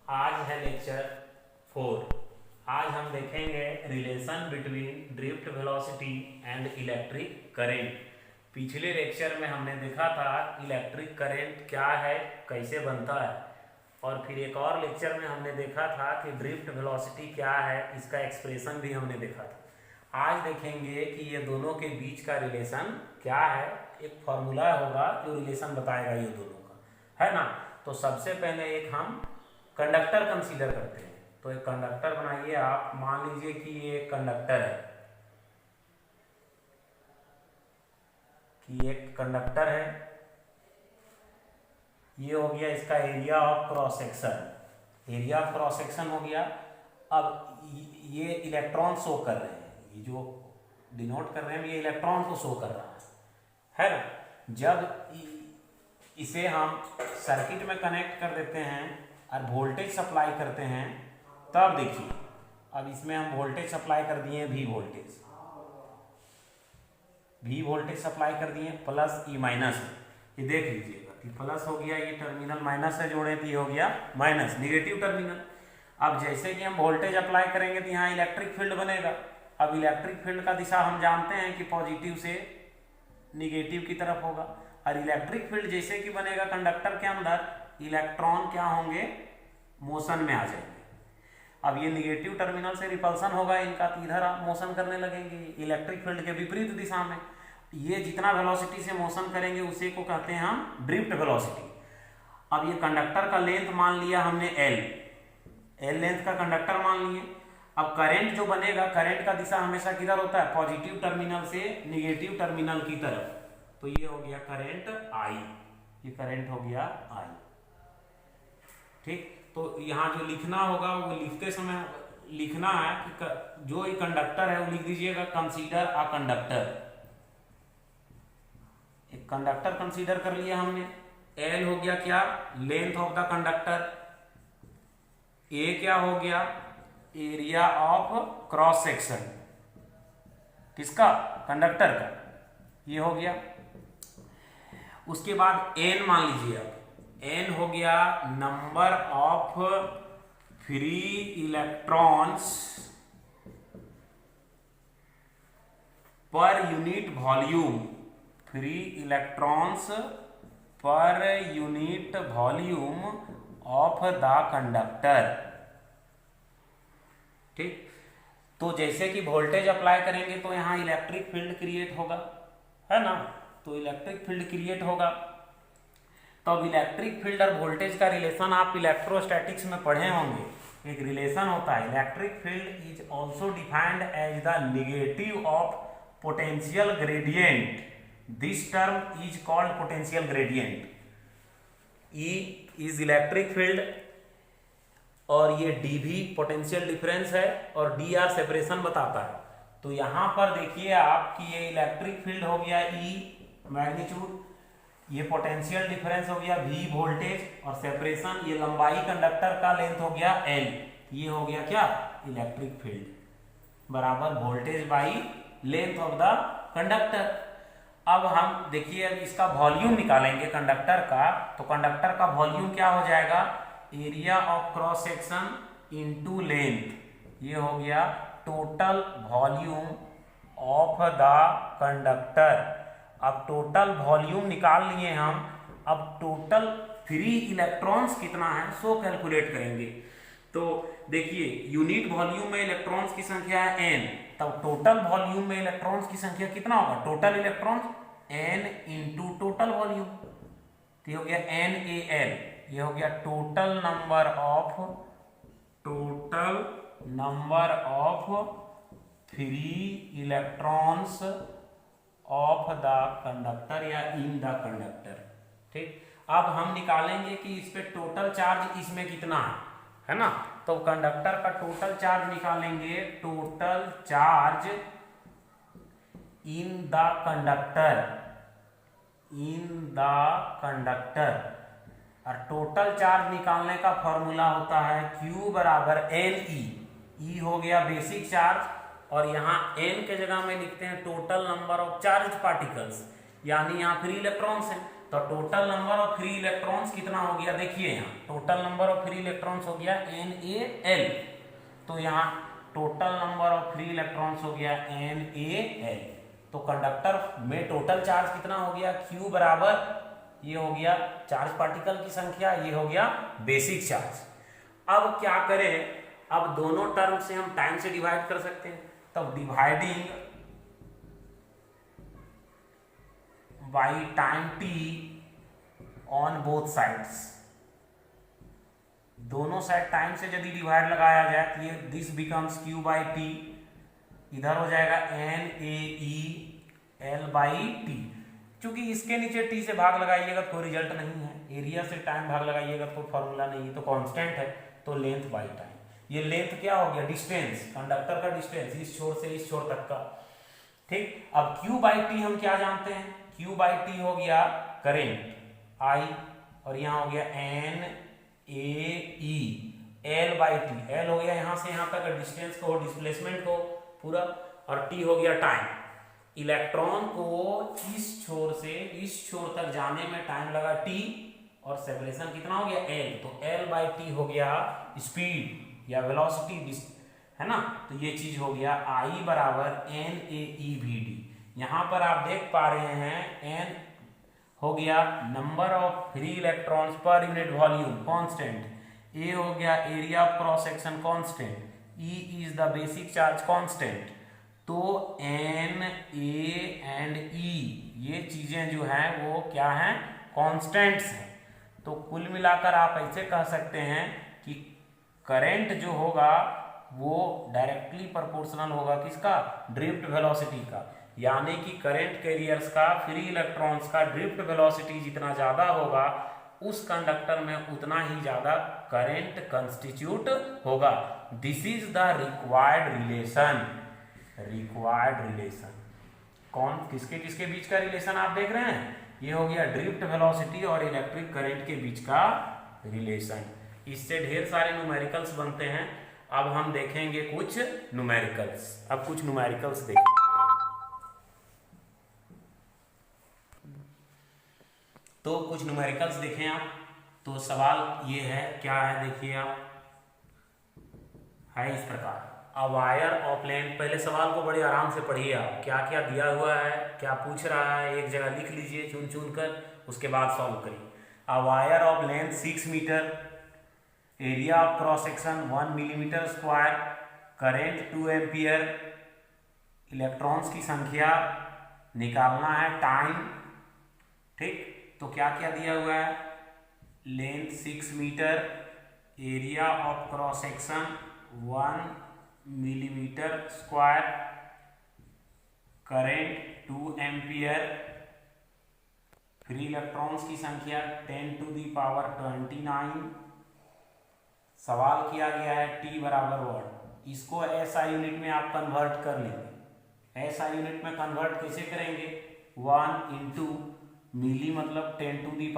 आज है लेक्चर 4। आज हम देखेंगे relation between drift velocity and electric current. पिछले लेक्चर में हमने देखा था इलेक्ट्रिक करंट क्या है, कैसे बनता है, और फिर एक और लेक्चर में हमने देखा था कि ड्रिफ्ट वेलोसिटी क्या है, इसका एक्सप्रेशन भी हमने देखा था। आज देखेंगे कि ये दोनों के बीच का रिलेशन क्या है। एक फॉर्मूला होगा जो रिलेशन बताएगा ये दोनों का, है ना। तो सबसे पहले एक हम कंडक्टर कंसीडर करते हैं। तो एक कंडक्टर बनाइए आप, मान लीजिए कि ये एक कंडक्टर है, ये हो गया इसका area of cross section. Area of cross section हो गया। अब ये इलेक्ट्रॉन शो कर रहे हैं, ये जो डिनोट कर रहे हैं ये इलेक्ट्रॉन को शो कर रहा है ना। जब इसे हम सर्किट में कनेक्ट कर देते हैं और वोल्टेज सप्लाई करते हैं, तब देखिए अब इसमें हम वोल्टेज सप्लाई कर दिए, वी वोल्टेज सप्लाई कर दिए, प्लस ई माइनस है। ये देख लीजिएगा कि प्लस हो गया, ये टर्मिनल माइनस से जोड़े तो ये हो गया माइनस, निगेटिव टर्मिनल। अब जैसे कि हम वोल्टेज अप्लाई करेंगे तो यहाँ इलेक्ट्रिक फील्ड बनेगा। अब इलेक्ट्रिक फील्ड का दिशा हम जानते हैं कि पॉजिटिव से निगेटिव की तरफ होगा, और इलेक्ट्रिक फील्ड जैसे कि बनेगा कंडक्टर के अंदर, इलेक्ट्रॉन क्या होंगे, मोशन में आ जाएंगे। अब ये निगेटिव टर्मिनल से रिपल्सन होगा इनका, तो इधर आप मोशन करने लगेंगे इलेक्ट्रिक फील्ड के विपरीत दिशा में। ये जितना वेलोसिटी से मोशन करेंगे उसी को कहते हैं हम ड्रिफ्ट वेलोसिटी। अब ये कंडक्टर का लेंथ मान लिया हमने एल लेंथ का कंडक्टर मान लिए। अब करंट जो बनेगा, करंट का दिशा हमेशा किधर होता है, पॉजिटिव टर्मिनल से निगेटिव टर्मिनल की तरफ। तो ये हो गया करंट आई, ये करंट हो गया आई। ठीक, तो यहाँ जो लिखना होगा वो लिखते समय लिखना है कि जो ये कंडक्टर है वो लिख दीजिएगा कंसीडर अ कंडक्टर। एक कंडक्टर कंसीडर कर लिया हमने। एल हो गया क्या, लेंथ ऑफ द कंडक्टर। ए क्या हो गया, एरिया ऑफ क्रॉस सेक्शन, किसका, कंडक्टर का, ये हो गया। उसके बाद एन मान लीजिए, अब एन हो गया number of free electrons per unit volume, free electrons per unit volume of the conductor. ठीक, तो जैसे कि वोल्टेज अप्लाई करेंगे तो यहां इलेक्ट्रिक फील्ड क्रिएट होगा, है ना। तो इलेक्ट्रिक फील्ड क्रिएट होगा। तो अब इलेक्ट्रिक फील्ड और वोल्टेज का रिलेशन आप इलेक्ट्रोस्टैटिक्स में पढ़े होंगे। एक रिलेशन होता है, electric field is also defined as the negative of potential gradient. This term is called potential gradient. E is electric field, और ये डी भी पोटेंशियल डिफरेंस है, और डी आर सेपरेशन बताता है। तो यहां पर देखिए आप कि ये इलेक्ट्रिक फील्ड हो गया ई मैग्नीट्यूड, ये पोटेंशियल डिफरेंस हो गया वी वोल्टेज, और सेपरेशन ये लंबाई कंडक्टर का लेंथ हो गया एल। ये हो गया क्या, इलेक्ट्रिक फील्ड बराबर voltage by length of the conductor. अब हम देखिए अब इसका वॉल्यूम निकालेंगे कंडक्टर का। तो कंडक्टर का वॉल्यूम क्या हो जाएगा, area of cross section into length. ये हो गया total volume of the conductor. अब टोटल वॉल्यूम निकाल लिए हम। अब टोटल फ्री इलेक्ट्रॉन्स कितना है सो कैलकुलेट करेंगे। तो देखिए यूनिट वॉल्यूम में इलेक्ट्रॉन्स की संख्या है n, तब टोटल वॉल्यूम में इलेक्ट्रॉन्स की संख्या कितना होगा, total electrons n into total volume. तो ये हो गया NaL, ये हो गया total number of free electrons of the conductor या इन द कंडक्टर। ठीक, अब हम निकालेंगे कि इस पे टोटल चार्ज इसमें कितना है ना। तो कंडक्टर का टोटल चार्ज निकालेंगे, total charge in the conductor, और टोटल चार्ज निकालने का फॉर्मूला होता है Q बराबर NE। E हो गया बेसिक चार्ज, और यहाँ n के जगह में लिखते हैं total number of charge particles, यानी यहाँ फ्री इलेक्ट्रॉन्स हैं। तो total number of free electrons कितना हो गया, देखिए यहाँ total number of free electrons हो गया NaL। तो यहाँ total number of free electrons हो गया NaL। तो कंडक्टर में टोटल चार्ज कितना हो गया, Q बराबर, ये हो गया चार्ज पार्टिकल की संख्या, ये हो गया बेसिक चार्ज। अब क्या करें, अब दोनों टर्म से हम टाइम से डिवाइड कर सकते हैं। तब dividing by time t on both sides, दोनों साइड टाइम से यदि डिवाइड लगाया जाए तो ये this becomes Q by T, इधर हो जाएगा NaEL बाई टी। क्योंकि इसके नीचे t से भाग लगाइएगा तो कोई रिजल्ट नहीं है, एरिया से टाइम भाग लगाइएगा तो कोई फॉर्मूला नहीं है, तो कांस्टेंट है, तो लेंथ बाई टाइम। ये लेंथ क्या हो गया, डिस्टेंस, कंडक्टर का डिस्टेंस इस छोर से इस छोर तक का, ठीक। अब Q बाई टी हम क्या जानते हैं, Q बाई टी हो गया करेंट I, और यहाँ हो गया NaE, L by T, L हो गया यहाँ से यहाँ तक डिस्टेंस को, डिस्प्लेसमेंट को पूरा, और T हो गया टाइम। इलेक्ट्रॉन को इस छोर से इस छोर तक जाने में टाइम लगा T, और सेपरेशन कितना हो गया L, तो L बाई टी हो गया स्पीड या वेलोसिटी, है ना। तो ये चीज हो गया I बराबर NaEVD। यहाँ पर आप देख पा रहे हैं N हो गया number of free electrons per unit volume constant, A हो गया area of cross section constant, E is the basic charge constant. तो N, A एंड E ये चीजें जो हैं वो क्या हैं, कांस्टेंट्स हैं। तो कुल मिलाकर आप ऐसे कह सकते हैं कि करंट जो होगा वो डायरेक्टली प्रोपोर्शनल होगा किसका, ड्रिफ्ट वेलोसिटी का, यानी कि करंट कैरियर्स का फ्री इलेक्ट्रॉन्स का ड्रिफ्ट वेलोसिटी जितना ज्यादा होगा उस कंडक्टर में उतना ही ज्यादा करंट कंस्टिट्यूट होगा। This is the required relation. Required relation कौन, किसके किसके बीच का रिलेशन आप देख रहे हैं, ये हो गया ड्रिफ्ट वेलोसिटी और इलेक्ट्रिक करंट के बीच का रिलेशन। इससे ढेर सारे न्यूमेरिकल्स बनते हैं। अब हम देखेंगे कुछ न्यूमेरिकल्स, अब कुछ न्यूमेरिकल्स देखेंगे। तो कुछ न्यूमेरिकल्स देखें आप, तो सवाल ये है, क्या है देखिए आप, है इस प्रकार, अ वायर ऑफ लेंथ, पहले सवाल को बड़े आराम से पढ़िए आप, क्या क्या दिया हुआ है, क्या पूछ रहा है, एक जगह लिख लीजिए चुन चुन कर, उसके बाद सॉल्व करिए। A wire of length 6 metre, area of cross section 1 millimetre square, current 2 ampere, electrons की संख्या निकालना है, टाइम, ठीक। तो क्या क्या दिया हुआ है, length 6 metre, area of cross section 1 millimetre square, current 2 ampere, free electrons की संख्या 10⁻29। सवाल किया गया है T बराबर वाट, इसको SI यूनिट में आप कन्वर्ट कर लेंगे। SI यूनिट में कन्वर्ट कैसे करेंगे, 1 इंटू मिली मतलब 10⁻³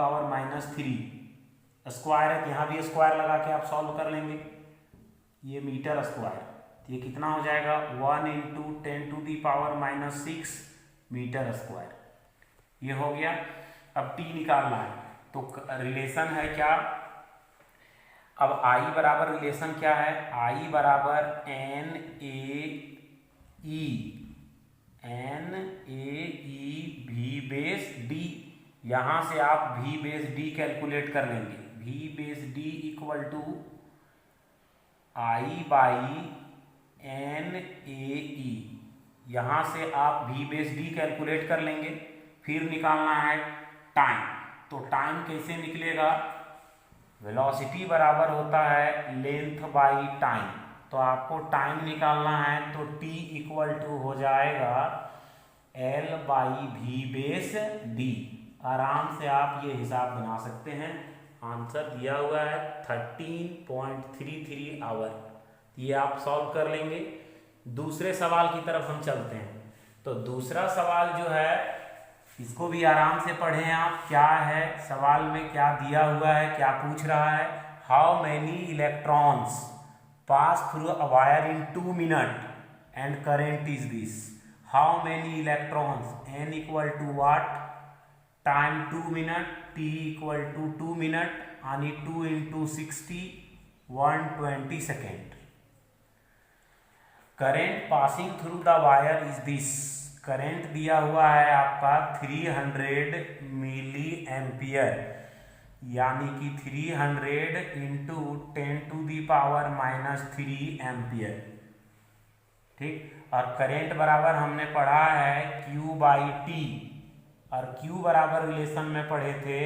स्क्वायर है, यहाँ भी स्क्वायर लगा के आप सॉल्व कर लेंगे, ये मीटर स्क्वायर, तो ये कितना हो जाएगा 1 इंटू 10⁻⁻6 मीटर स्क्वायर, ये हो गया। अब T निकालना है, तो रिलेशन है क्या, अब I बराबर रिलेशन क्या है, I बराबर NaE बेस D, यहां से आप V बेस D कैलकुलेट कर लेंगे, V base D equal to I by NaE, यहां से आप V बेस D कैलकुलेट कर लेंगे। फिर निकालना है टाइम, तो टाइम कैसे निकलेगा, वेलोसिटी बराबर होता है लेंथ बाई टाइम, तो आपको टाइम निकालना है, तो T इक्वल टू हो जाएगा L by V base D। आराम से आप ये हिसाब बना सकते हैं, आंसर दिया हुआ है 13.33 आवर, ये आप सॉल्व कर लेंगे। दूसरे सवाल की तरफ हम चलते हैं, तो दूसरा सवाल जो है इसको भी आराम से पढ़ें आप, क्या है सवाल में, क्या दिया हुआ है, क्या पूछ रहा है, how many electrons pass through a wire in 2 minute and current is this, how many electrons, N equal to what, time 2 minute, t equal to 2 minute आणि 2 × 60 120 second. Current passing through the wire is this. Current दिया हुआ है आपका 300 milli ampere, यानी कि 300 × 10⁻³ ampere. ठीक, और current बराबर हमने पढ़ा है Q/T, और Q बराबर रिलेशन में पढ़े थे,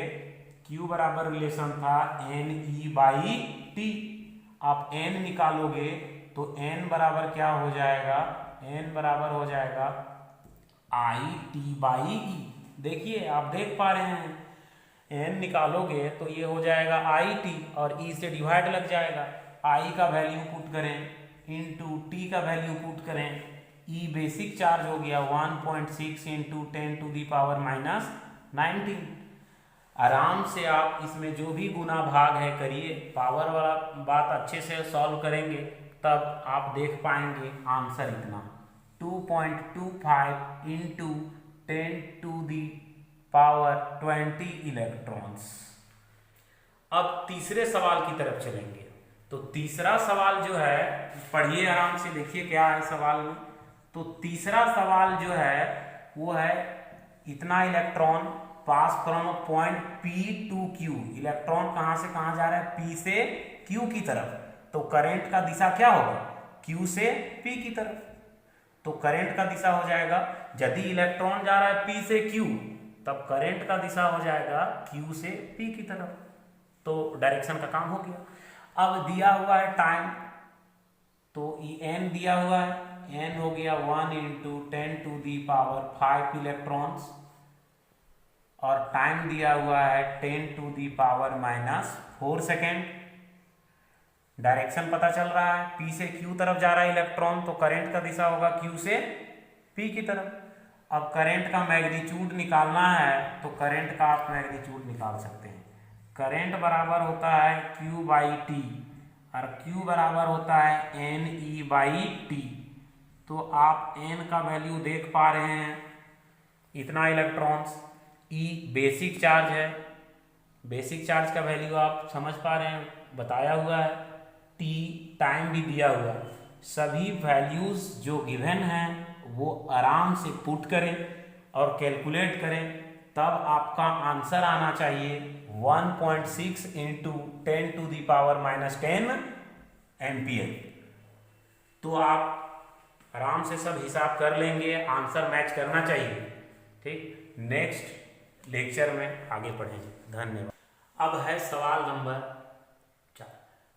Q बराबर रिलेशन था NE/T। आप N निकालोगे तो N बराबर क्या हो जाएगा, N बराबर हो जाएगा IT/E। देखिए आप देख पा रहे हैं, N निकालोगे तो ये हो जाएगा IT और E से डिवाइड लग जाएगा। I का वैल्यू पुट करें इंटू T का वैल्यू पुट करें, E बेसिक चार्ज हो गया 1.6 × 10⁻⁹ आराम से आप इसमें जो भी गुना भाग है करिए, पावर वाला बात अच्छे से सॉल्व करेंगे तब आप देख पाएंगे आंसर इतना 2.25 × 10⁻20 इलेक्ट्रॉन्स। अब तीसरे सवाल की तरफ चलेंगे। तो तीसरा सवाल जो है, पढ़िए आराम से, देखिए क्या है सवाल में। तो तीसरा सवाल जो है वो है इतना electron pass from point P to Q। Electron कहां से कहां जा रहा है, P से Q की तरफ। तो करंट का दिशा क्या होगा, Q से P की तरफ। तो करंट का दिशा हो जाएगा, यदि इलेक्ट्रॉन जा रहा है P से Q, तब करंट का दिशा हो जाएगा Q से P की तरफ। तो डायरेक्शन का काम हो गया। अब दिया हुआ है टाइम, तो n दिया हुआ है, n हो गया 1 × 10⁵ इलेक्ट्रॉन्स, और टाइम दिया हुआ है 10⁻⁴ सेकेंड। डायरेक्शन पता चल रहा है, P से Q तरफ जा रहा है इलेक्ट्रॉन, तो करंट का दिशा होगा Q से P की तरफ। अब करंट का मैग्नीट्यूड निकालना है, तो करंट का आप मैग्नीट्यूड निकाल सकते हैं। करंट बराबर होता है Q/T, और Q बराबर होता है NE/T। तो आप N का वैल्यू देख पा रहे हैं, इतना इलेक्ट्रॉन्स। E बेसिक चार्ज है, बेसिक चार्ज का वैल्यू आप समझ पा रहे हैं, बताया हुआ है। T टाइम भी दिया हुआ है। सभी वैल्यूज जो गिवन हैं वो आराम से पुट करें और कैलकुलेट करें, तब आपका आंसर आना चाहिए 1.6 × 10⁻⁻10 एम्पियर। तो आप आराम से सब हिसाब कर लेंगे, आंसर मैच करना चाहिए। ठीक, नेक्स्ट लेक्चर में आगे पढ़ेंगे। धन्यवाद। अब है सवाल number 4।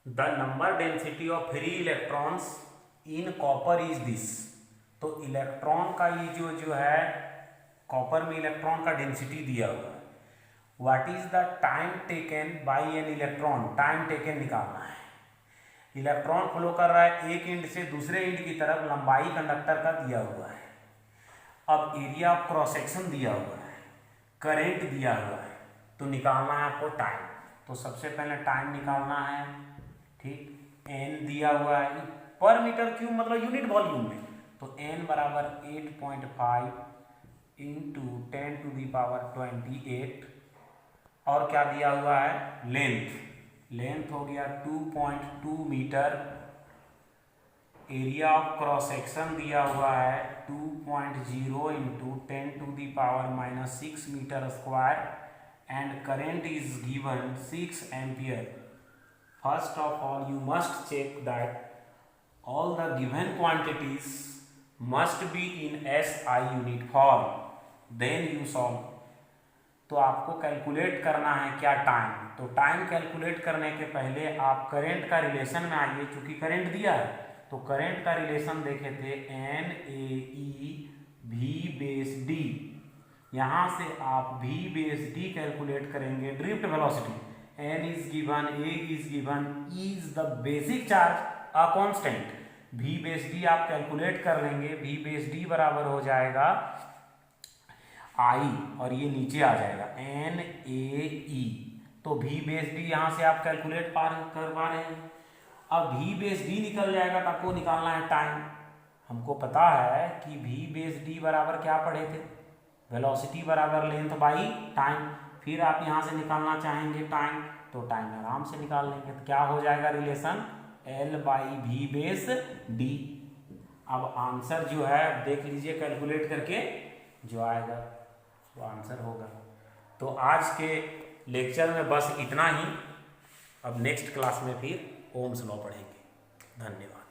The number density of free electrons in copper is this. तो इलेक्ट्रॉन का ये जो है, कॉपर में इलेक्ट्रॉन का डेंसिटी दिया हुआ है। What is the time taken by an electron, time taken निकालना है। इलेक्ट्रॉन फ्लो कर रहा है एक एंड से दूसरे एंड की तरफ, लंबाई कंडक्टर का दिया हुआ है। अब एरिया ऑफ क्रॉस सेक्शन दिया हुआ है, करंट दिया हुआ है, तो निकालना है आपको टाइम। तो सबसे पहले टाइम निकालना है। ठीक, n दिया हुआ है पर मीटर क्यूब, मतलब यूनिट वॉल्यूम में। तो n बराबर 8.5 × 10⁻28। और क्या दिया हुआ है, लेंथ। लेंथ हो गया 2.2 metre. Area of cross section दिया हुआ है 2.0 × 10⁻⁻6 metre square, and current is given 6 ampere. First of all you must check that all the given quantities must be in SI unit form, then you solve। तो आपको calculate करना है क्या, time. तो time calculate करने के पहले आप करंट का रिलेशन में आइए, चूंकि करंट दिया है तो करंट का रिलेशन देखे थे NAE/V/D। यहाँ से आप V/D कैलकुलेट करेंगे, drift velocity. N is given, A is given, E is the basic charge, a constant। V/D आप कैलकुलेट कर लेंगे, V/D बराबर हो जाएगा I, और ये नीचे आ जाएगा NAE। तो V/D यहाँ से आप कैलकुलेट कर पा रहे हैं। अब V/D निकल जाएगा तो आपको निकालना है टाइम। हमको पता है कि V/D बराबर क्या पढ़े थे, वेलोसिटी बराबर लेंथ बाई टाइम। फिर आप यहाँ से निकालना चाहेंगे टाइम, तो टाइम आराम से निकाल लेंगे। तो क्या हो जाएगा रिलेशन, L/v/d। अब आंसर जो है देख लीजिए कैलकुलेट करके, जो आएगा वो आंसर होगा। तो आज के लेक्चर में बस इतना ही। अब नेक्स्ट क्लास में फिर ओम्स लॉ पढ़ेंगे। धन्यवाद।